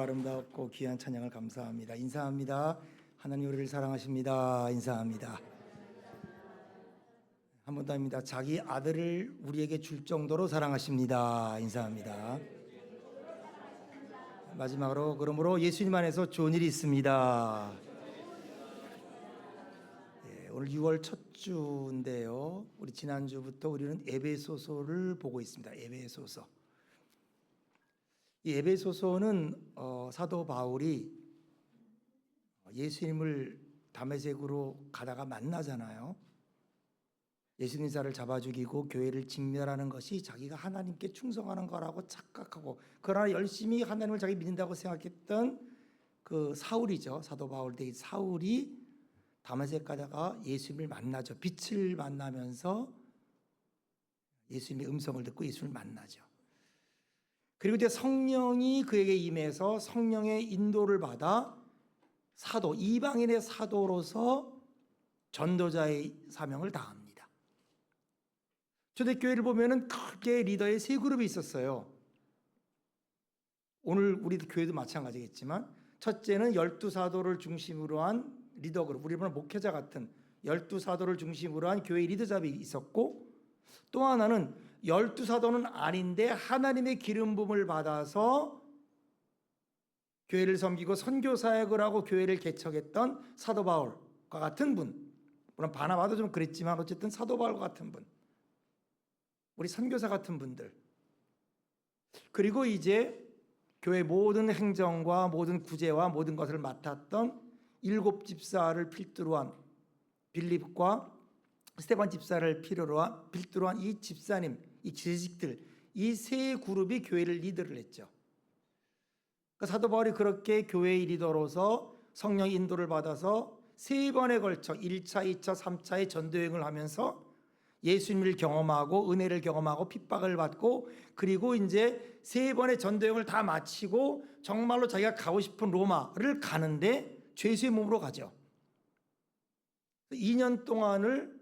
아름답고 귀한 찬양을 감사합니다. 인사합니다. 하나님 우리를 사랑하십니다. 인사합니다. 한 번 더 합니다. 자기 아들을 우리에게 줄 정도로 사랑하십니다. 인사합니다. 마지막으로 그러므로 예수님 안에서 좋은 일이 있습니다. 오늘 6월 첫 주인데요. 우리 지난주부터 우리는 에베소서를 보고 있습니다. 에베소서. 이 에베소서는 사도 바울이 예수님을 다메섹으로 가다가 만나잖아요. 예수님사를 잡아 죽이고 교회를 직멸하는 것이 자기가 하나님께 충성하는 거라고 착각하고, 그러나 열심히 하나님을 자기 믿는다고 생각했던 그 사울이죠. 사도 바울 대 사울이 다메섹 가다가 예수님을 만나죠. 빛을 만나면서 예수님의 음성을 듣고 예수님을 만나죠. 그리고 이제 성령이 그에게 임해서 성령의 인도를 받아 사도, 이방인의 사도로서 전도자의 사명을 다합니다. 초대교회를 보면은 크게 리더의 세 그룹이 있었어요. 오늘 우리 교회도 마찬가지겠지만, 첫째는 12사도를 중심으로 한 리더 그룹, 우리 보면 목회자 같은 12사도를 중심으로 한 교회 리더잡이 있었고, 또 하나는 12사도는 아닌데 하나님의 기름 부음을 받아서 교회를 섬기고 선교 사역을 하고 교회를 개척했던 사도 바울과 같은 분, 물론 바나바도 좀 그랬지만 어쨌든 사도 바울과 같은 분, 우리 선교사 같은 분들, 그리고 이제 교회 모든 행정과 모든 구제와 모든 것을 맡았던 7 집사를 필두로 한 빌립과 스데반 집사를 필요로 한 필두로 한 이 집사님, 이 지식들, 이 세 그룹이 교회를 리더를 했죠. 그러니까 사도 바울이 그렇게 교회의 리더로서 성령의 인도를 받아서 3번에 걸쳐 1차, 2차, 3차의 전도여행을 하면서 예수님을 경험하고 은혜를 경험하고 핍박을 받고, 그리고 이제 3번의 전도여행을 다 마치고 정말로 자기가 가고 싶은 로마를 가는데 죄수의 몸으로 가죠. 2년 동안을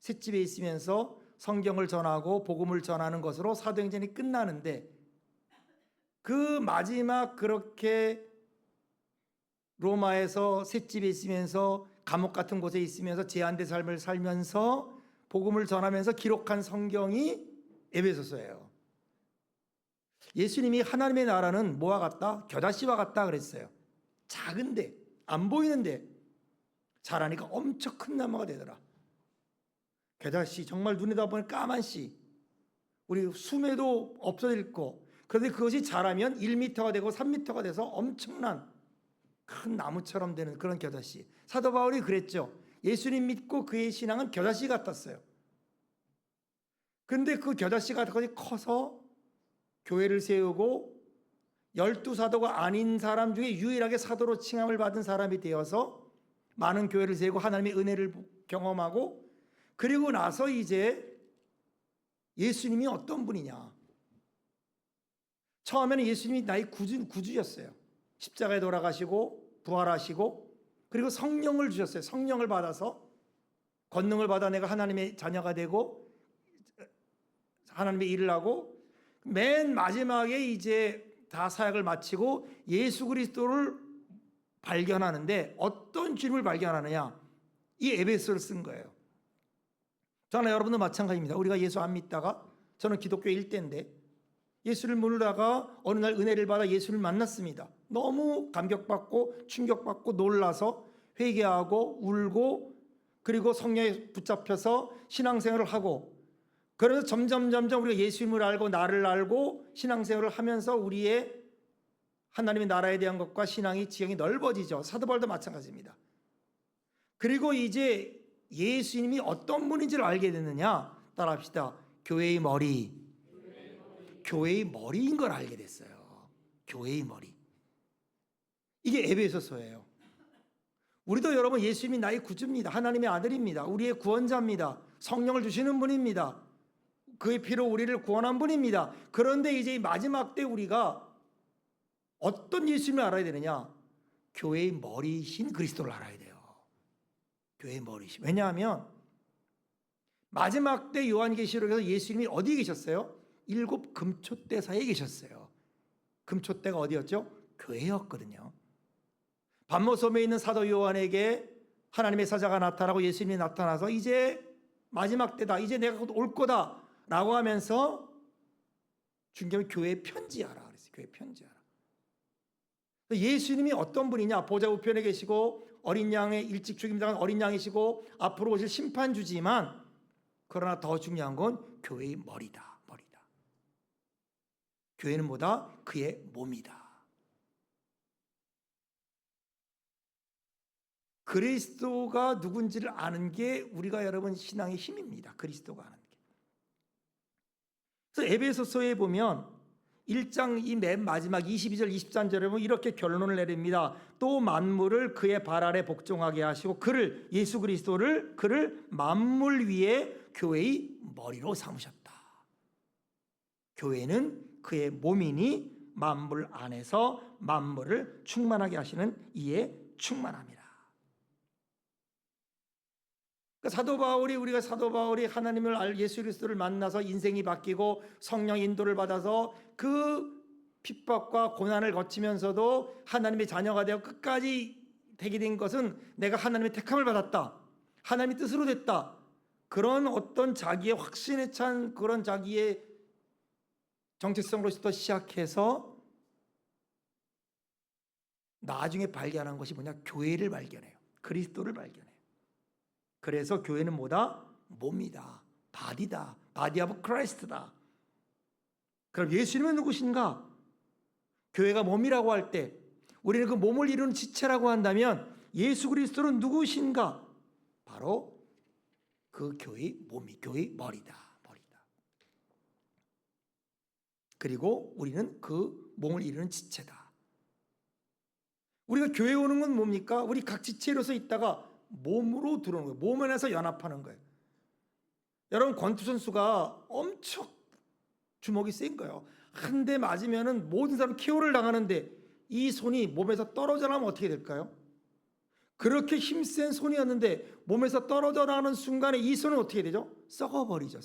셋집에 있으면서 성경을 전하고 복음을 전하는 것으로 사도행전이 끝나는데, 그 마지막 그렇게 로마에서 셋집에 있으면서 감옥 같은 곳에 있으면서 제한된 삶을 살면서 복음을 전하면서 기록한 성경이 에베소서예요. 예수님이 하나님의 나라는 뭐와 같다? 겨자씨와 같다 그랬어요. 작은데 안 보이는데 자라니까 엄청 큰 나무가 되더라. 겨자씨, 정말 눈에다 보면 까만 씨, 우리 숨에도 없어질 거. 그런데 그것이 자라면 1m가 되고 3m가 돼서 엄청난 큰 나무처럼 되는 그런 겨자씨. 사도 바울이 그랬죠. 예수님 믿고 그의 신앙은 겨자씨 같았어요. 그런데 그 겨자씨가 커서 교회를 세우고 12사도가 아닌 사람 중에 유일하게 사도로 칭함을 받은 사람이 되어서 많은 교회를 세우고 하나님의 은혜를 경험하고, 그리고 나서 이제 예수님이 어떤 분이냐. 처음에는 예수님이 나의 구주였어요. 십자가에 돌아가시고 부활하시고 그리고 성령을 주셨어요. 성령을 받아서 권능을 받아 내가 하나님의 자녀가 되고 하나님의 일을 하고, 맨 마지막에 이제 다 사역을 마치고 예수 그리스도를 발견하는데, 어떤 주님을 발견하느냐, 이 에베소를 쓴 거예요. 저나 여러분도 마찬가지입니다. 우리가 예수 안 믿다가, 저는 기독교 1대인데 예수를 모르다가 어느 날 은혜를 받아 예수를 만났습니다. 너무 감격받고 충격받고 놀라서 회개하고 울고, 그리고 성령에 붙잡혀서 신앙생활을 하고, 그래서 점점 우리가 예수님을 알고 나를 알고 신앙생활을 하면서 우리의 하나님의 나라에 대한 것과 신앙의 지형이 넓어지죠. 사도 바울도 마찬가지입니다. 그리고 이제 예수님이 어떤 분인지를 알게 됐느냐, 따라합시다. 교회의 머리. 교회의 머리인 걸 알게 됐어요. 교회의 머리. 이게 에베소서예요. 우리도 여러분, 예수님이 나의 구주입니다. 하나님의 아들입니다. 우리의 구원자입니다. 성령을 주시는 분입니다. 그의 피로 우리를 구원한 분입니다. 그런데 이제 마지막 때 우리가 어떤 예수님을 알아야 되느냐? 교회의 머리이신 그리스도를 알아야 돼요. 교회의 머리이신. 왜냐하면 마지막 때 요한계시록에서 예수님이 어디에 계셨어요? 7 금초대 사이에 계셨어요. 금초대가 어디였죠? 교회였거든요. 반모섬에 있는 사도 요한에게 하나님의 사자가 나타나고 예수님이 나타나서 이제 마지막 때다, 이제 내가 곧 올 거다 라고 하면서 중요한 교회에 편지하라 그랬어요. 교회에 편지하라. 예수님이 어떤 분이냐? 보좌 우편에 계시고 어린 양의 일찍 죽임당한 어린 양이시고 앞으로 오실 심판주지만, 그러나 더 중요한 건 교회의 머리다. 교회는 뭐다? 그의 몸이다. 그리스도가 누군지를 아는 게 우리가 여러분 신앙의 힘입니다. 그리스도가 아는 게. 그래서 에베소서에 보면 1장 이 맨 마지막 22절 23절에 보면 이렇게 결론을 내립니다. 또 만물을 그의 발 아래 복종하게 하시고 그를, 예수 그리스도를, 그를 만물 위에 교회의 머리로 삼으셨다. 교회는 그의 몸이니 만물 안에서 만물을 충만하게 하시는 이에 충만합니다. 우리가 사도 바울이 하나님을 예수 그리스도를 만나서 인생이 바뀌고 성령 인도를 받아서 그 핍박과 고난을 거치면서도 하나님의 자녀가 되어 끝까지 되게 된 것은 내가 하나님의 택함을 받았다, 하나님의 뜻으로 됐다, 그런 어떤 자기의 확신에 찬 그런 자기의 정체성으로부터 시작해서 나중에 발견한 것이 뭐냐? 교회를 발견해요. 그리스도를 발견해요. 그래서 교회는 뭐다? 몸이다. 바디다. 바디 오브 크라이스트다. 그럼 예수님은 누구신가? 교회가 몸이라고 할 때 우리는 그 몸을 이루는 지체라고 한다면 예수 그리스도는 누구신가? 바로 그 교회의 몸이, 교회의 머리다. 그리고 우리는 그 몸을 이루는 지체다. 우리가 교회 오는 건 뭡니까? 우리 각 지체로서 있다가 몸으로 들어오는 거예요. 몸 안에서 연합하는 거예요. 여러분, 권투 선수가 엄청 주먹이 센 거예요. 한 대 맞으면은 모든 사람 KO를 당하는데 이 손이 몸에서 떨어져 나면 어떻게 될까요? 그렇게 힘센 손이었는데 몸에서 떨어져 나가는 순간에 이 손은 어떻게 되죠? 썩어버리죠.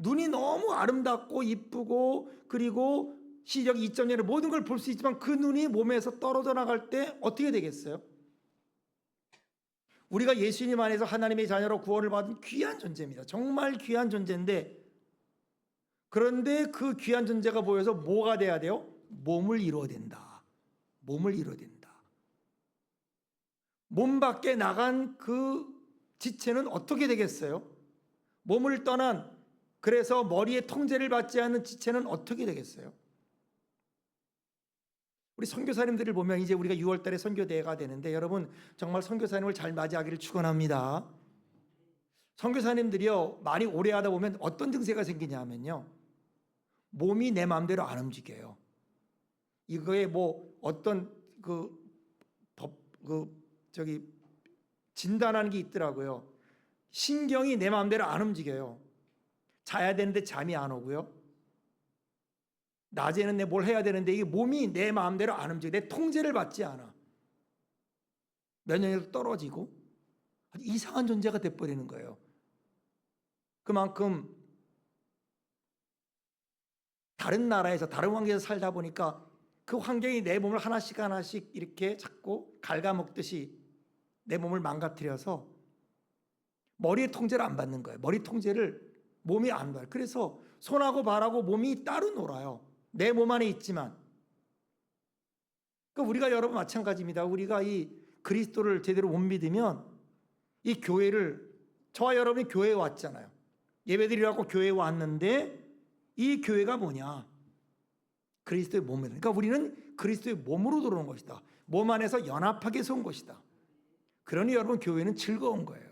눈이 너무 아름답고 이쁘고 그리고 시력 2.0의 모든 걸 볼 수 있지만 그 눈이 몸에서 떨어져 나갈 때 어떻게 되겠어요? 우리가 예수님 안에서 하나님의 자녀로 구원을 받은 귀한 존재입니다. 정말 귀한 존재인데, 그런데 그 귀한 존재가 보여서 뭐가 돼야 돼요? 몸을 이루어야 된다. 몸 밖에 나간 그 지체는 어떻게 되겠어요? 몸을 떠난, 그래서 머리의 통제를 받지 않는 지체는 어떻게 되겠어요? 우리 선교사님들을 보면 이제 우리가 6월 달에 선교대회가 되는데, 여러분 정말 선교사님을 잘 맞이하기를 축원합니다. 선교사님들이요, 많이 오래 하다 보면 어떤 증세가 생기냐 하면요, 몸이 내 마음대로 안 움직여요. 이거에 뭐 어떤 진단하는 게 있더라고요. 신경이 내 마음대로 안 움직여요. 자야 되는데 잠이 안 오고요. 낮에는 내 뭘 해야 되는데 이게 몸이 내 마음대로 안 움직여. 내 통제를 받지 않아. 면역력도 떨어지고 이상한 존재가 돼버리는 거예요. 그만큼 다른 나라에서 다른 환경에서 살다 보니까 그 환경이 내 몸을 하나씩 이렇게 자꾸 갉아먹듯이 내 몸을 망가뜨려서 머리의 통제를 안 받는 거예요. 머리 통제를 몸이 안 받아요. 그래서 손하고 발하고 몸이 따로 놀아요. 내 몸 안에 있지만. 그러니까 우리가 여러분 마찬가지입니다. 우리가 이 그리스도를 제대로 못 믿으면 이 교회를, 저와 여러분이 교회에 왔잖아요. 예배드리라고 교회에 왔는데 이 교회가 뭐냐? 그리스도의 몸이다. 그러니까 우리는 그리스도의 몸으로 들어온 것이다. 몸 안에서 연합하게 서 온 것이다. 그러니 여러분 교회는 즐거운 거예요.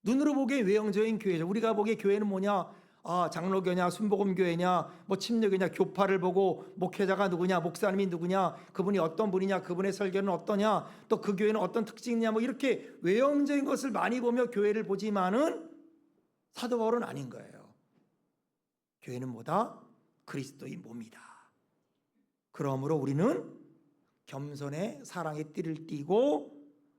눈으로 보기에 외형적인 교회죠. 우리가 보기에 교회는 뭐냐? 장로교냐, 순복음교회냐, 뭐 침례교냐, 교파를 보고 목회자가 누구냐, 목사님이 누구냐, 그분이 어떤 분이냐, 그분의 설교는 어떠냐, 또 그 교회는 어떤 특징이 있냐, 뭐 이렇게 외형적인 것을 많이 보며 교회를 보지만은 사도 바울은 아닌 거예요. 교회는 뭐다? 그리스도의 몸이다. 그러므로 우리는 겸손의 사랑의 띠를 띠고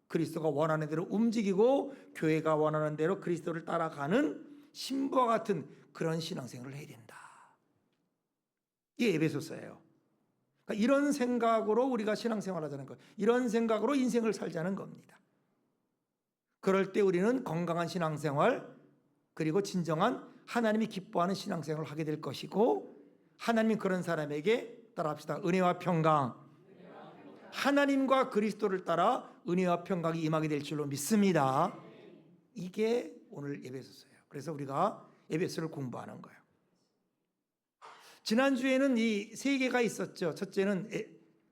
그리스도가 원하는 대로 움직이고 교회가 원하는 대로 그리스도를 따라가는 신부와 같은 그런 신앙생활을 해야 된다. 이게 에베소서예요. 그러니까 이런 생각으로 우리가 신앙생활하자는 것, 이런 생각으로 인생을 살자는 겁니다. 그럴 때 우리는 건강한 신앙생활, 그리고 진정한 하나님이 기뻐하는 신앙생활을 하게 될 것이고, 하나님이 그런 사람에게 따라합시다. 은혜와 평강, 하나님과 그리스도를 따라 은혜와 평강이 임하게 될 줄로 믿습니다. 이게 오늘 에베소서예요. 그래서 우리가 에베소를 공부하는 거예요. 지난주에는 이 세 개가 있었죠. 첫째는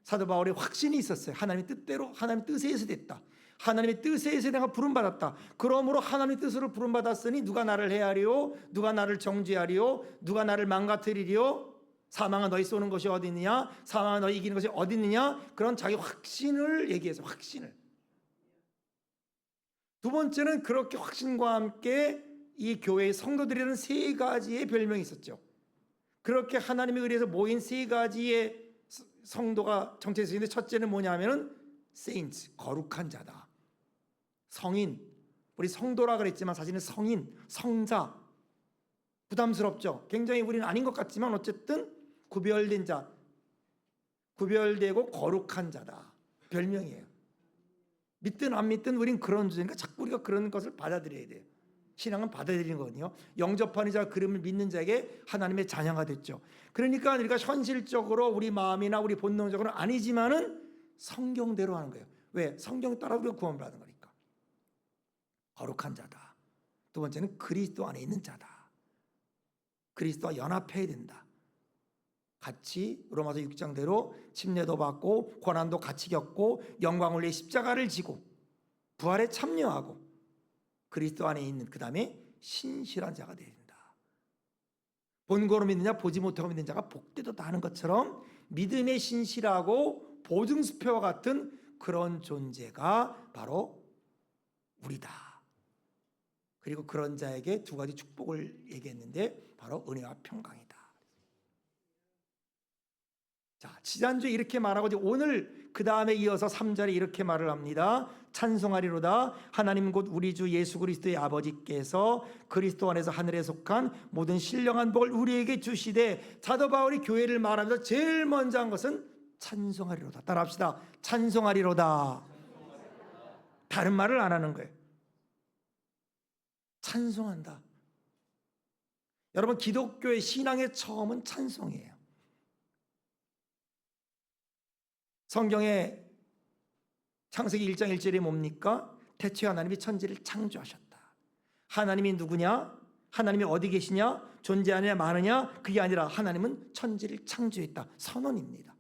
사도 바울의 확신이 있었어요. 하나님의 뜻대로, 하나님의 뜻에 의해서 됐다. 하나님의 뜻에 의해서 내가 부름받았다. 그러므로 하나님의 뜻으로 부름받았으니 누가 나를 해하리요? 누가 나를 정죄하리요? 누가 나를 망가뜨리리요? 사망은 너희 쏘는 것이 어디 있느냐? 사망은 너희 이기는 것이 어디 있느냐? 그런 자기 확신을 얘기해서, 확신을. 두 번째는 그렇게 확신과 함께 이 교회의 성도들이라는 세 가지의 별명이 있었죠. 그렇게 하나님의 의리에서 모인 세 가지의 성도가 정체되어 있는데, 첫째는 뭐냐면은 saints, 거룩한 자다. 성인, 우리 성도라 그랬지만 사실은 성인, 성자. 부담스럽죠. 굉장히 우리는 아닌 것 같지만 어쨌든 구별된 자, 구별되고 거룩한 자다. 별명이에요. 믿든 안 믿든 우린 그런 주제니까 자꾸 우리가 그런 것을 받아들여야 돼요. 신앙은 받아들이는 거거든요. 영접하는 자, 그름을 믿는 자에게 하나님의 자녀가 됐죠. 그러니까 우리가 현실적으로 우리 마음이나 우리 본능적으로는 아니지만은 성경대로 하는 거예요. 왜? 성경 따라 우리가 구원을 받은 거니까. 거룩한 자다. 두 번째는 그리스도 안에 있는 자다. 그리스도와 연합해야 된다. 같이 로마서 6장대로 침례도 받고 고난도 같이 겪고 영광을 위해 십자가를 지고 부활에 참여하고 그리스도 안에 있는, 그 다음에 신실한 자가 되야 된다. 본고로 믿는 자, 보지 못하고 믿는 자가 복되도다 하는 것처럼 믿음에 신실하고 보증수표와 같은 그런 존재가 바로 우리다. 그리고 그런 자에게 두 가지 축복을 얘기했는데 바로 은혜와 평강이다. 자, 지난주에 이렇게 말하고 오늘 그 다음에 이어서 3절에 이렇게 말을 합니다. 찬송하리로다. 하나님 곧 우리 주 예수 그리스도의 아버지께서 그리스도 안에서 하늘에 속한 모든 신령한 복을 우리에게 주시되, 사도 바울이 교회를 말하면서 제일 먼저 한 것은 찬송하리로다. 따라합시다. 찬송하리로다. 다른 말을 안 하는 거예요. 찬송한다. 여러분, 기독교의 신앙의 처음은 찬송이에요. 성경에 창세기 1장 1절이 뭡니까? 태초에 하나님이 천지를 창조하셨다. 하나님이 누구냐? 하나님이 어디 계시냐? 존재하느냐 마느냐? 그게 아니라 하나님은 천지를 창조했다. 선언입니다.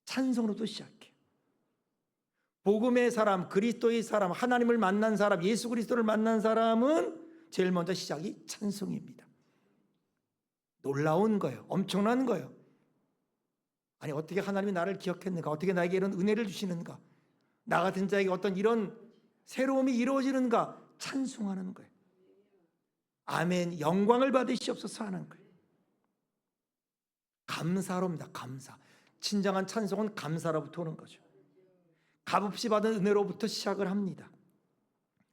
찬송으로도 시작해요. 복음의 사람, 그리스도의 사람, 하나님을 만난 사람, 예수 그리스도를 만난 사람은 제일 먼저 시작이 찬송입니다. 놀라운 거예요. 엄청난 거예요. 아니, 어떻게 하나님이 나를 기억했는가? 어떻게 나에게 이런 은혜를 주시는가? 나 같은 자에게 어떤 이런 새로움이 이루어지는가? 찬송하는 거예요. 아멘, 영광을 받으시옵소서 하는 거예요. 감사로입니다. 감사. 진정한 찬송은 감사로부터 오는 거죠. 값없이 받은 은혜로부터 시작을 합니다.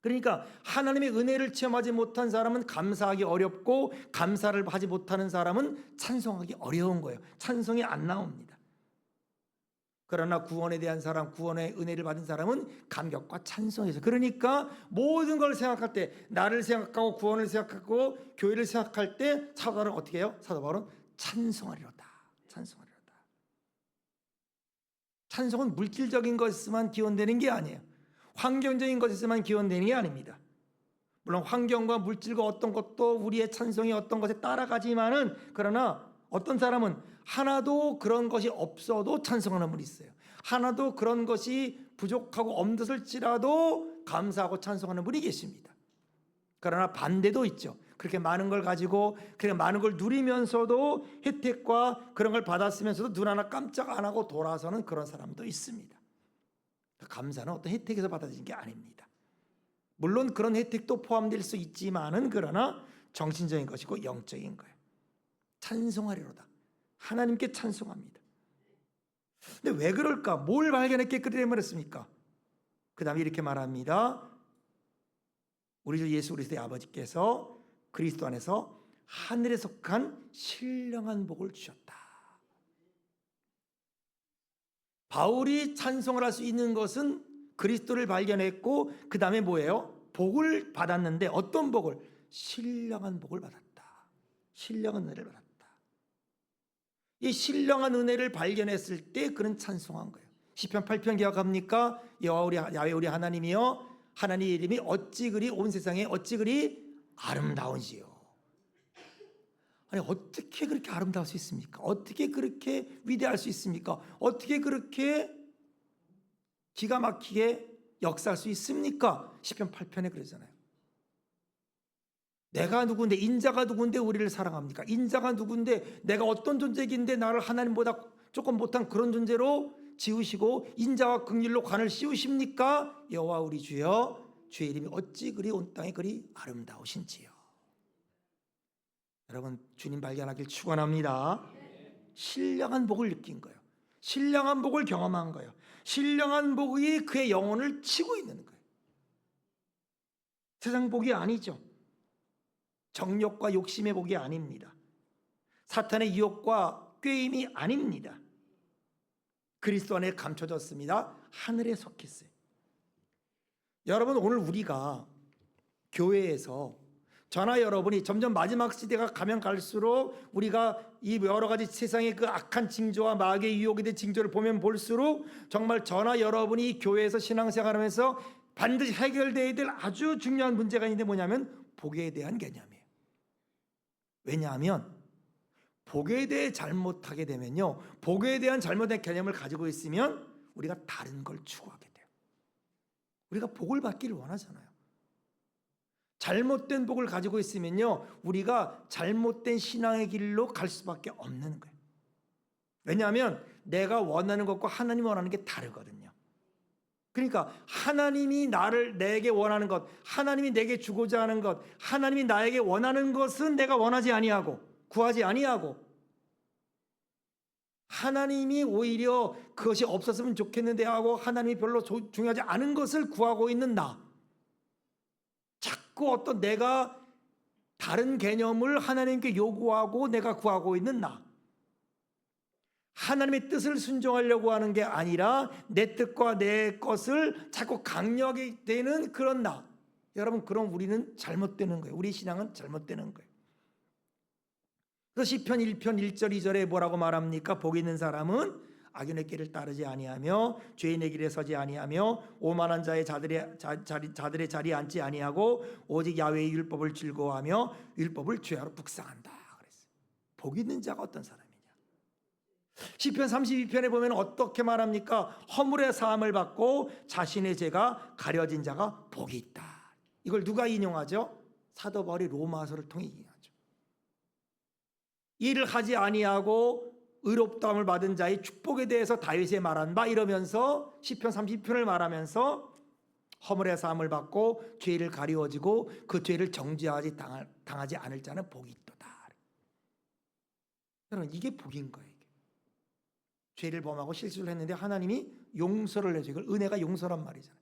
그러니까 하나님의 은혜를 체험하지 못한 사람은 감사하기 어렵고, 감사를 하지 못하는 사람은 찬송하기 어려운 거예요. 찬송이 안 나옵니다. 그러나 구원에 대한 사람, 구원의 은혜를 받은 사람은 감격과 찬송에서, 그러니까 모든 걸 생각할 때, 나를 생각하고 구원을 생각하고 교회를 생각할 때 사도 바울은 어떻게 해요? 사도 바울은 찬송하리로다. 찬송하리로다. 찬송은 물질적인 것에서만 기원되는 게 아니에요. 환경적인 것에서만 기원되는 게 아닙니다. 물론 환경과 물질과 어떤 것도 우리의 찬송이 어떤 것에 따라가지만은, 그러나 어떤 사람은 하나도 그런 것이 없어도 찬송하는 분이 있어요. 하나도 그런 것이 부족하고 없을지라도 감사하고 찬송하는 분이 계십니다. 그러나 반대도 있죠. 그렇게 많은 걸 가지고 그렇게 많은 걸 누리면서도 혜택과 그런 걸 받았으면서도 눈 하나 깜짝 안 하고 돌아서는 그런 사람도 있습니다. 감사는 어떤 혜택에서 받아들이는 게 아닙니다. 물론 그런 혜택도 포함될 수 있지만은, 그러나 정신적인 것이고 영적인 거예요. 찬송하리로다. 하나님께 찬송합니다. 근데 왜 그럴까? 뭘 발견했기에 그렇게 말했습니까? 그 다음에 이렇게 말합니다. 우리 주 예수 그리스도의 아버지께서 그리스도 안에서 하늘에 속한 신령한 복을 주셨다. 바울이 찬송을 할 수 있는 것은 그리스도를 발견했고 그 다음에 뭐예요? 복을 받았는데 어떤 복을? 신령한 복을 받았다. 신령한 은혜를 받았다. 이 신령한 은혜를 발견했을 때 그는 찬송한 거예요. 시편 8편 기억합니까? 야훼 우리 하나님이여 하나님 이름이 어찌 그리 온 세상에 어찌 그리 아름다운지요. 아니 어떻게 그렇게 아름다울 수 있습니까? 어떻게 그렇게 위대할 수 있습니까? 어떻게 그렇게 기가 막히게 역사할 수 있습니까? 시편 8편에 그러잖아요. 내가 누군데, 인자가 누군데 우리를 사랑합니까? 인자가 누군데, 내가 어떤 존재인데 나를 하나님보다 조금 못한 그런 존재로 지으시고 인자와 긍휼로 관을 씌우십니까? 여호와 우리 주여 주의 이름이 어찌 그리 온 땅에 그리 아름다우신지요. 여러분 주님 발견하길 축원합니다. 신령한 복을 느낀 거예요. 신령한 복을 경험한 거예요. 신령한 복이 그의 영혼을 치고 있는 거예요. 세상 복이 아니죠. 정욕과 욕심의 복이 아닙니다. 사탄의 유혹과 꾀임이 아닙니다. 그리스도 안에 감춰졌습니다. 하늘에 속했어요. 여러분 오늘 우리가 교회에서 저나 여러분이 점점 마지막 시대가 가면 갈수록 우리가 이 여러 가지 세상의 그 악한 징조와 마귀의 유혹에 대한 징조를 보면 볼수록 정말 저나 여러분이 교회에서 신앙생활하면서 반드시 해결되어야 될 아주 중요한 문제가 있는데 뭐냐면 복에 대한 개념이에요. 왜냐하면 복에 대해 잘못하게 되면요, 복에 대한 잘못된 개념을 가지고 있으면 우리가 다른 걸 추구하게 돼요. 우리가 복을 받기를 원하잖아요. 잘못된 복을 가지고 있으면요, 우리가 잘못된 신앙의 길로 갈 수밖에 없는 거예요. 왜냐하면 내가 원하는 것과 하나님이 원하는 게 다르거든요. 그러니까 하나님이 내게 원하는 것, 하나님이 내게 주고자 하는 것, 하나님이 나에게 원하는 것은 내가 원하지 아니하고 구하지 아니하고, 하나님이 오히려 그것이 없었으면 좋겠는데 하고 하나님이 별로 중요하지 않은 것을 구하고 있는 나, 자꾸 어떤 내가 다른 개념을 하나님께 요구하고 내가 구하고 있는 나, 하나님의 뜻을 순종하려고 하는 게 아니라 내 뜻과 내 것을 자꾸 강요하게 되는 그런 나, 여러분 그럼 우리는 잘못되는 거예요. 우리 신앙은 잘못되는 거예요. 그래서 시편 1편 1절 2절에 뭐라고 말합니까? 복 있는 사람은 악인의 길을 따르지 아니하며 죄인의 길에 서지 아니하며 오만한 자들의 자리에 앉지 아니하고 오직 야훼의 율법을 즐거워하며 율법을 죄하러 묵상한다 그랬어요. 복 있는 자가 어떤 사람이냐? 시편 32편에 보면 어떻게 말합니까? 허물의 사함을 받고 자신의 죄가 가려진 자가 복이 있다. 이걸 누가 인용하죠? 사도 바울이 로마서를 통해 인용하죠. 일을 하지 아니하고 의롭다함을 받은 자의 축복에 대해서 다윗이 말한 바 이러면서 시편 30편을 말하면서 허물의 사함을 받고 죄를 가리워지고 그 죄를 정죄하지 당하지 않을 자는 복이 있도다. 여러분 이게 복인 거예요. 이게. 죄를 범하고 실수를 했는데 하나님이 용서를 해줘요. 이걸 은혜가 용서란 말이잖아요.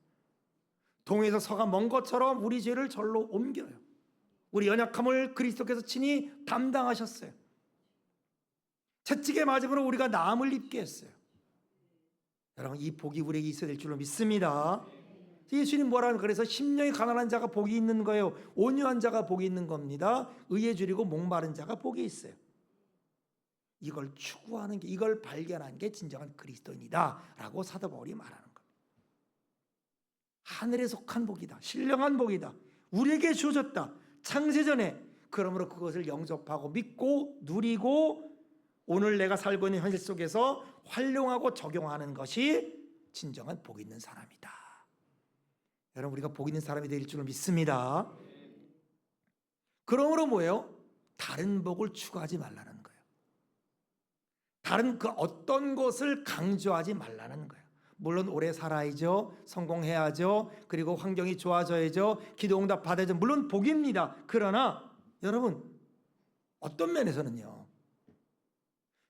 동에서 서가 먼 것처럼 우리 죄를 절로 옮겨요. 우리 연약함을 그리스도께서 친히 담당하셨어요. 채찍에 맞음으로 우리가 나음을 입게 했어요. 여러분 이 복이 우리에게 있어야 될 줄로 믿습니다. 예수님 뭐라는, 그래서 심령이 가난한 자가 복이 있는 거예요. 온유한 자가 복이 있는 겁니다. 의에 줄이고 목마른 자가 복이 있어요. 이걸 추구하는 게, 이걸 발견한 게 진정한 그리스도인이다 라고 사도 바울이 말하는 겁니다. 하늘에 속한 복이다. 신령한 복이다. 우리에게 주어졌다. 창세전에. 그러므로 그것을 영접하고 믿고 누리고 오늘 내가 살고 있는 현실 속에서 활용하고 적용하는 것이 진정한 복 있는 사람이다. 여러분 우리가 복 있는 사람이 될 줄을 믿습니다. 그러므로 뭐예요? 다른 복을 추구하지 말라는 거예요. 다른 그 어떤 것을 강조하지 말라는 거예요. 물론 오래 살아야죠. 성공해야죠. 그리고 환경이 좋아져야죠. 기도응답 받아야죠. 물론 복입니다. 그러나 여러분 어떤 면에서는요,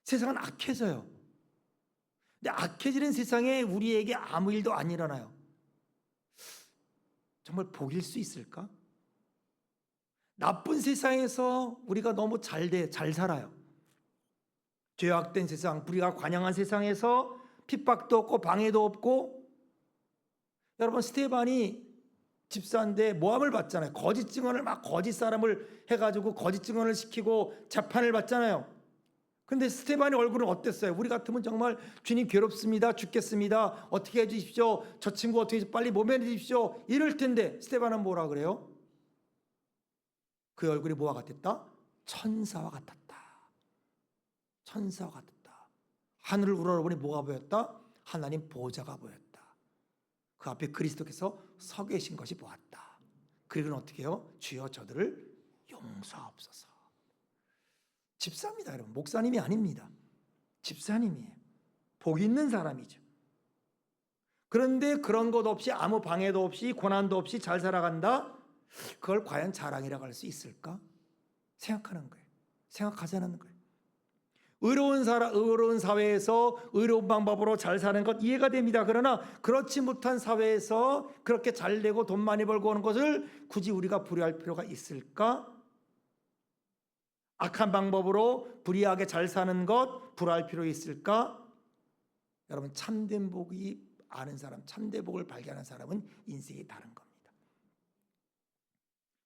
세상은 악해져요. 근데 악해지는 세상에 우리에게 아무 일도 안 일어나요. 정말 복일 수 있을까? 나쁜 세상에서 우리가 너무 잘 살아요. 죄악된 세상, 불의가 관영한 세상에서 핍박도 없고 방해도 없고. 여러분, 스데반이 집사인데 모함을 받잖아요. 거짓 증언을 막 거짓 사람을 해가지고 거짓 증언을 시키고 재판을 받잖아요. 근데 스데반의 얼굴은 어땠어요? 우리 같으면 정말 주님 괴롭습니다, 죽겠습니다, 어떻게 해주십시오, 저 친구 어떻게 빨리 모면해 주십시오 이럴 텐데 스데반은 뭐라 그래요? 그 얼굴이 뭐와 같았다? 천사와 같았다. 천사와 같았다. 하늘을 우러러보니 뭐가 보였다? 하나님 보좌가 보였다. 그 앞에 그리스도께서 서 계신 것이 보았다. 그리고는 어떻게 해요? 주여 저들을 용서하옵소서. 집사입니다, 여러분. 목사님이 아닙니다. 집사님이에요. 복 있는 사람이죠. 그런데 그런 것 없이 아무 방해도 없이 고난도 없이 잘 살아간다? 그걸 과연 자랑이라고 할 수 있을까? 생각하는 거예요. 생각하자는 거예요. 의로운 사회에서 의로운 방법으로 잘 사는 것 이해가 됩니다. 그러나 그렇지 못한 사회에서 그렇게 잘 되고 돈 많이 벌고 오는 것을 굳이 우리가 부려할 필요가 있을까? 악한 방법으로 불의하게 잘 사는 것 부러워할 필요 있을까? 여러분, 참된 복이 아는 사람, 참된 복을 발견하는 사람은 인생이 다른 겁니다.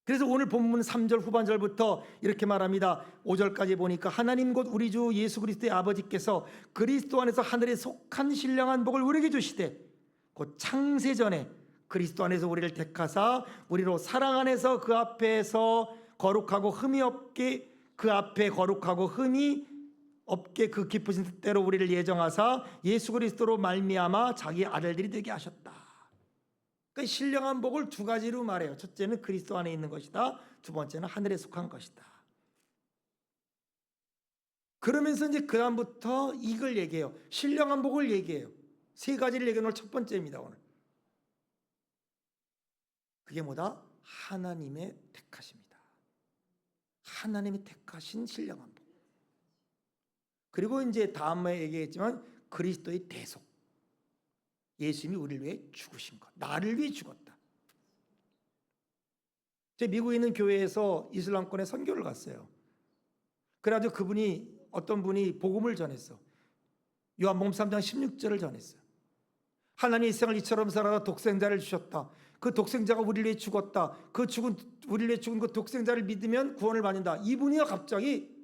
그래서 오늘 본문 3절 후반절부터 이렇게 말합니다. 5절까지 보니까 하나님 곧 우리 주 예수 그리스도의 아버지께서 그리스도 안에서 하늘에 속한 신령한 복을 우리에게 주시되 곧 창세전에 그리스도 안에서 우리를 택하사 우리로 사랑 안에서 그 앞에서 거룩하고 흠이 없게 그 앞에 거룩하고 흠이 없게 그 기쁘신 뜻대로 우리를 예정하사 예수 그리스도로 말미암아 자기 아들들이 되게 하셨다. 그러니까 신령한 복을 두 가지로 말해요. 첫째는 그리스도 안에 있는 것이다. 두 번째는 하늘에 속한 것이다. 그러면서 이제 그 다음부터 이걸 얘기해요. 신령한 복을 얘기해요. 세 가지를 얘기하는 걸 첫 번째입니다, 오늘. 그게 뭐다? 하나님의 택하십니다. 하나님이 택하신 신령한 복. 그리고 이제 다음에 얘기했지만 그리스도의 대속. 예수님이 우리를 위해 죽으신 것. 나를 위해 죽었다. 제가 미국에 있는 교회에서 이슬람권에 선교를 갔어요. 그래가지고 어떤 분이 복음을 전했어. 요한복음 3장 16절을 전했어요. 하나님이 이 세상을 이처럼 살아다 독생자를 주셨다. 그 독생자가 우리를 위해 죽었다. 우리를 위해 죽은 그 독생자를 믿으면 구원을 받는다. 이분이요 갑자기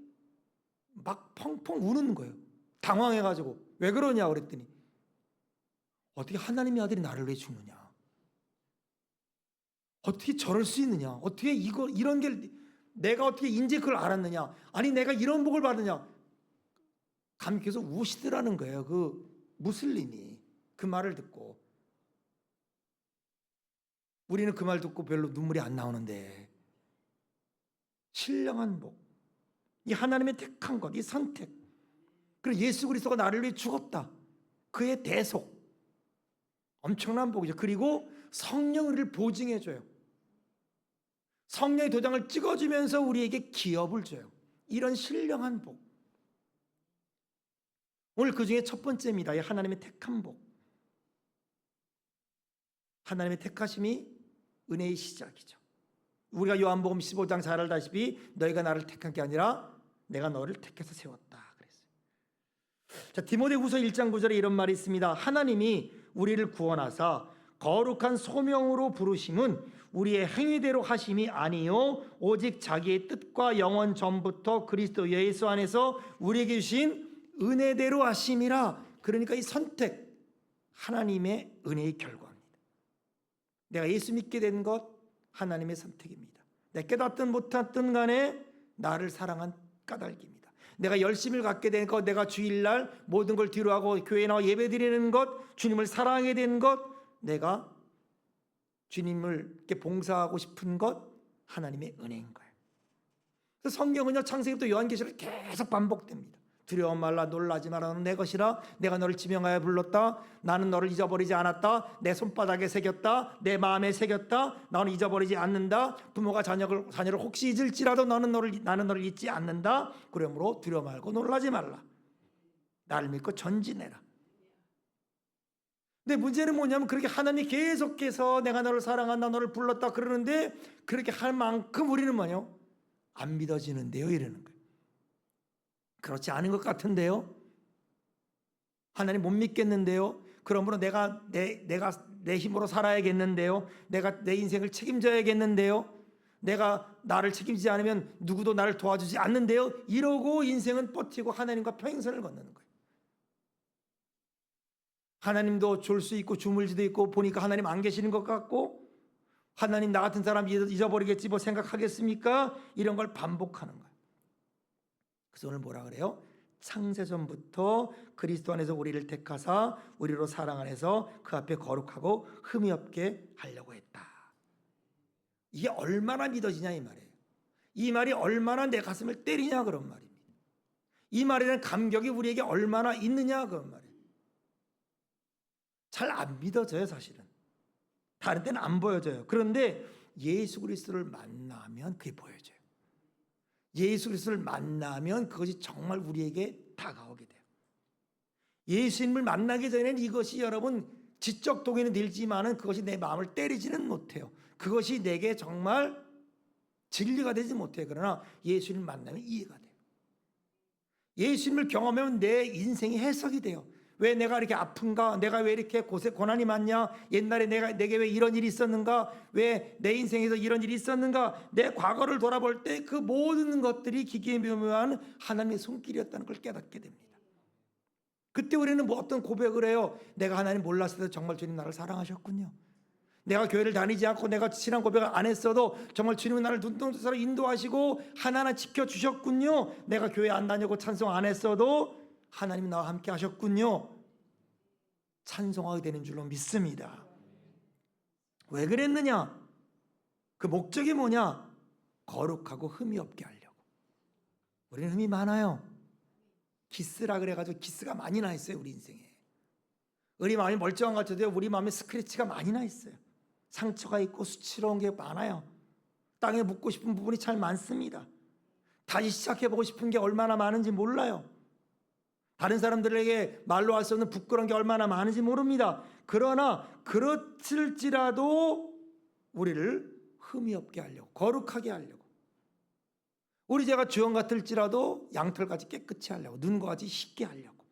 막 펑펑 우는 거예요. 당황해가지고. 왜 그러냐 그랬더니 어떻게 하나님의 아들이 나를 위해 죽느냐? 어떻게 저럴 수 있느냐? 어떻게 이런 게 내가 어떻게 인제 그걸 알았느냐? 아니 내가 이런 복을 받느냐? 감히 계속 우시더라는 거예요. 그 무슬림이 그 말을 듣고 우리는 그 말 듣고 별로 눈물이 안 나오는데 신령한 복, 이 하나님의 택한 것, 이 선택, 그리고 예수 그리스도가 나를 위해 죽었다. 그의 대속. 엄청난 복이죠. 그리고 성령을 보증해줘요. 성령의 도장을 찍어주면서 우리에게 기업을 줘요. 이런 신령한 복. 오늘 그 중에 첫 번째입니다. 이 하나님의 택한 복. 하나님의 택하심이 은혜의 시작이죠. 우리가 요한복음 15장 잘 알다시피 너희가 나를 택한 게 아니라 내가 너를 택해서 세웠다 그랬어요. 자, 디모데후서 1장 9절에 이런 말이 있습니다. 하나님이 우리를 구원하사 거룩한 소명으로 부르심은 우리의 행위대로 하심이 아니요 오직 자기의 뜻과 영원 전부터 그리스도 예수 안에서 우리에게 주신 은혜대로 하심이라. 그러니까 이 선택, 하나님의 은혜의 결과입니다. 내가 예수 믿게 된 것 하나님의 선택입니다. 내가 깨닫든 못했든 간에 나를 사랑한 까닭입니다. 내가 열심을 갖게 된 것, 내가 주일날 모든 걸 뒤로하고 교회 나와 예배 드리는 것, 주님을 사랑하게 된 것, 내가 주님을 이렇게 봉사하고 싶은 것, 하나님의 은혜인 거예요. 그래서 성경은요, 창세기부터 요한계시록 계속 반복됩니다. 두려워 말라, 놀라지 마라, 너는 내 것이라. 내가 너를 지명하여 불렀다. 나는 너를 잊어버리지 않았다. 내 손바닥에 새겼다. 내 마음에 새겼다. 나는 잊어버리지 않는다. 부모가 자녀를 혹시 잊을지라도 나는 너를 잊지 않는다. 그러므로 두려워 말고 놀라지 말라. 나를 믿고 전진해라. 근데 문제는 뭐냐면 그렇게 하나님이 계속해서 내가 너를 사랑한다, 너를 불렀다 그러는데 그렇게 할 만큼 우리는 뭐냐? 안 믿어지는데요, 이러는 거예요. 그렇지 않은 것 같은데요. 하나님 못 믿겠는데요. 그러므로 내가 내 힘으로 살아야겠는데요. 내가 내 인생을 책임져야겠는데요. 내가 나를 책임지지 않으면 누구도 나를 도와주지 않는데요. 이러고 인생은 버티고 하나님과 평행선을 걷는 거예요. 하나님도 졸 수 있고 주물지도 있고 보니까 하나님 안 계시는 것 같고, 하나님 나 같은 사람 잊어버리겠지 뭐 생각하겠습니까? 이런 걸 반복하는 거예요. 그래서 오늘 뭐라 그래요? 창세전부터 그리스도 안에서 우리를 택하사 우리로 사랑 안에서 그 앞에 거룩하고 흠이 없게 하려고 했다. 이게 얼마나 믿어지냐 이 말이에요. 이 말이 얼마나 내 가슴을 때리냐 그런 말입니다. 이 말에 대한 감격이 우리에게 얼마나 있느냐 그런 말이에요. 잘 안 믿어져요 사실은. 다른 때는 안 보여져요. 그런데 예수 그리스도를 만나면 그게 보여져요. 예수 그리스도를 만나면 그것이 정말 우리에게 다가오게 돼요. 예수님을 만나기 전에는 이것이 여러분 지적 동의는 들지만은 그것이 내 마음을 때리지는 못해요. 그것이 내게 정말 진리가 되지 못해요. 그러나 예수님을 만나면 이해가 돼요. 예수님을 경험하면 내 인생이 해석이 돼요. 왜 내가 이렇게 아픈가? 내가 왜 이렇게 고난이 많냐? 옛날에 내게 왜 이런 일이 있었는가? 왜 내 인생에서 이런 일이 있었는가? 내 과거를 돌아볼 때 그 모든 것들이 기계묘묘한 하나님의 손길이었다는 걸 깨닫게 됩니다. 그때 우리는 뭐 어떤 고백을 해요? 내가 하나님 몰랐을 때 정말 주님 나를 사랑하셨군요. 내가 교회를 다니지 않고 내가 신앙 고백을 안 했어도 정말 주님은 나를 눈동자로 인도하시고 하나하나 지켜주셨군요. 내가 교회 안 다니고 찬송 안 했어도 하나님이 나와 함께 하셨군요. 찬송하게 되는 줄로 믿습니다. 왜 그랬느냐? 그 목적이 뭐냐? 거룩하고 흠이 없게 하려고. 우리는 흠이 많아요. 기스라 그래가지고 기스가 많이 나 있어요 우리 인생에. 우리 마음이 멀쩡한 것 같아도 우리 마음에 스크래치가 많이 나 있어요. 상처가 있고 수치로운 게 많아요. 땅에 묻고 싶은 부분이 잘 많습니다. 다시 시작해보고 싶은 게 얼마나 많은지 몰라요. 다른 사람들에게 말로 할 수 없는 부끄러운 게 얼마나 많은지 모릅니다. 그러나 그렇을지라도 우리를 흠이 없게 하려고, 거룩하게 하려고, 우리 죄가 주영 같을지라도 양털같이 깨끗이 하려고, 눈과 같이 씻게 하려고.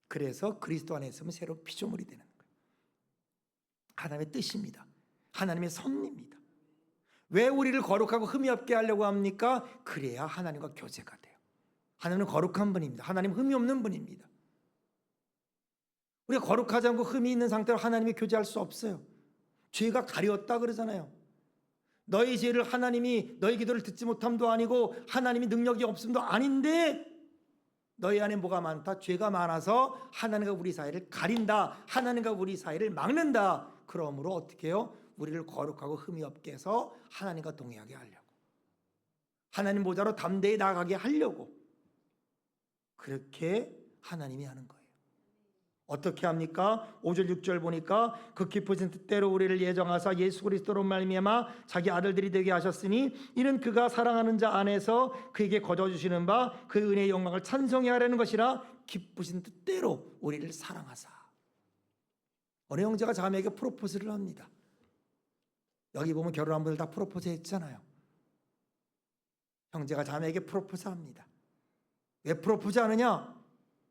그래서 그리스도 안에 있으면 새로운 피조물이 되는 거예요. 하나님의 뜻입니다. 하나님의 섭리입니다. 왜 우리를 거룩하고 흠이 없게 하려고 합니까? 그래야 하나님과 교제가 돼요. 하나님은 거룩한 분입니다. 하나님은 흠이 없는 분입니다. 우리가 거룩하지 않고 흠이 있는 상태로 하나님이 교제할 수 없어요. 죄가 가려웠다 그러잖아요. 너희 죄를 하나님이 너희 기도를 듣지 못함도 아니고 하나님이 능력이 없음도 아닌데 너희 안에 뭐가 많다? 죄가 많아서 하나님과 우리 사이를 가린다. 하나님과 우리 사이를 막는다. 그러므로 어떻게 해요? 우리를 거룩하고 흠이 없게 해서 하나님과 동행하게 하려고, 하나님 보좌로 담대히 나가게 하려고, 그렇게 하나님이 하는 거예요. 어떻게 합니까? 5절 6절 보니까 그 깊으신 뜻대로 우리를 예정하사 예수 그리스도로 말미암아 자기 아들들이 되게 하셨으니 이는 그가 사랑하는 자 안에서 그에게 거저주시는 바 그 은혜의 영광을 찬송해 하려는 것이라. 깊으신 뜻대로 우리를 사랑하사. 어느 형제가 자매에게 프로포즈를 합니다. 여기 보면 결혼한 분들 다 프로포즈 했잖아요. 형제가 자매에게 프로포즈 합니다. 왜 프로포즈 하느냐?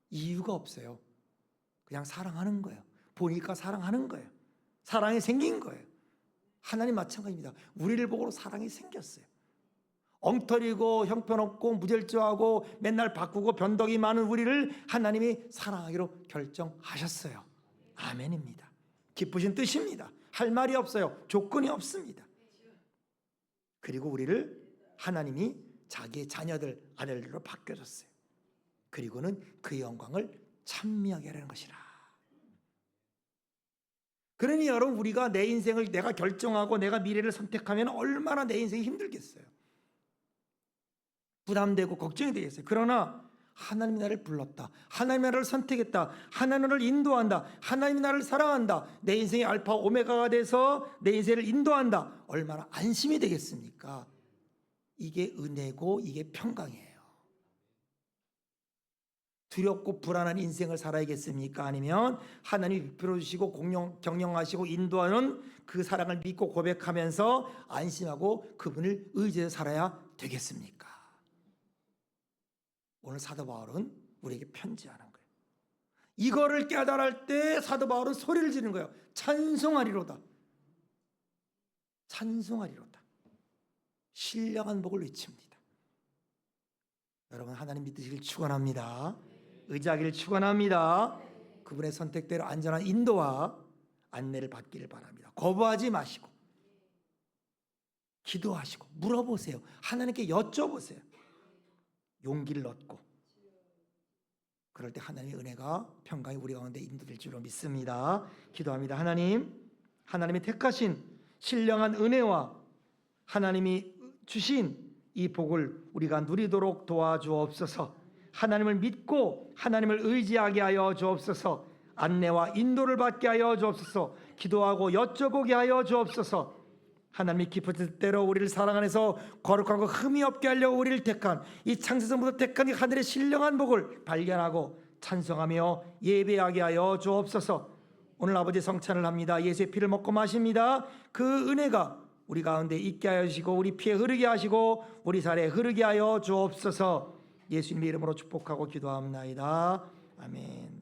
이유가 없어요. 그냥 사랑하는 거예요. 보니까 사랑하는 거예요. 사랑이 생긴 거예요. 하나님 마찬가지입니다. 우리를 보고 사랑이 생겼어요. 엉터리고 형편없고 무절제하고 맨날 바꾸고 변덕이 많은 우리를 하나님이 사랑하기로 결정하셨어요. 아멘입니다. 기쁘신 뜻입니다. 할 말이 없어요. 조건이 없습니다. 그리고 우리를 하나님이 자기의 자녀들, 아들들로 바뀌어줬어요. 그리고는 그 영광을 찬미하게 하려는 것이라. 그러니 여러분, 우리가 내 인생을 내가 결정하고 내가 미래를 선택하면 얼마나 내 인생이 힘들겠어요. 부담되고 걱정이 되겠어요. 그러나 하나님이 나를 불렀다. 하나님이 나를 선택했다. 하나님이 나를 인도한다. 하나님이 나를 사랑한다. 내 인생의 알파 오메가가 돼서 내 인생을 인도한다. 얼마나 안심이 되겠습니까? 이게 은혜고 이게 평강이에요. 두렵고 불안한 인생을 살아야겠습니까? 아니면 하나님이 베풀어 주시고 경영하시고 인도하는 그 사랑을 믿고 고백하면서 안심하고 그분을 의지해서 살아야 되겠습니까? 오늘 사도 바울은 우리에게 편지하는 거예요. 이거를 깨달을 때 사도 바울은 소리를 지르는 거예요. 찬송하리로다. 찬송하리로다. 신령한 복을 외칩니다. 여러분, 하나님 믿으시길 축원합니다. 의지하기를 축원합니다. 그분의 선택대로 안전한 인도와 안내를 받기를 바랍니다. 거부하지 마시고 기도하시고 물어보세요. 하나님께 여쭤보세요. 용기를 얻고 그럴 때 하나님의 은혜가 평강이 우리 가운데 인도될 줄로 믿습니다. 기도합니다. 하나님이 택하신 신령한 은혜와 하나님이 주신 이 복을 우리가 누리도록 도와주옵소서. 하나님을 믿고 하나님을 의지하게 하여 주옵소서. 안내와 인도를 받게 하여 주옵소서. 기도하고 여쭤보게 하여 주옵소서. 하나님이 기쁘실 대로 우리를 사랑 안에서 거룩하고 흠이 없게 하려고 우리를 택한 이 창세전부터 택한 이 하늘의 신령한 복을 발견하고 찬송하며 예배하게 하여 주옵소서. 오늘 아버지 성찬을 합니다. 예수의 피를 먹고 마십니다. 그 은혜가 우리 가운데 있게 하여 주시고 우리 피에 흐르게 하시고 우리 살에 흐르게 하여 주옵소서. 예수님의 이름으로 축복하고 기도합나이다. 아멘.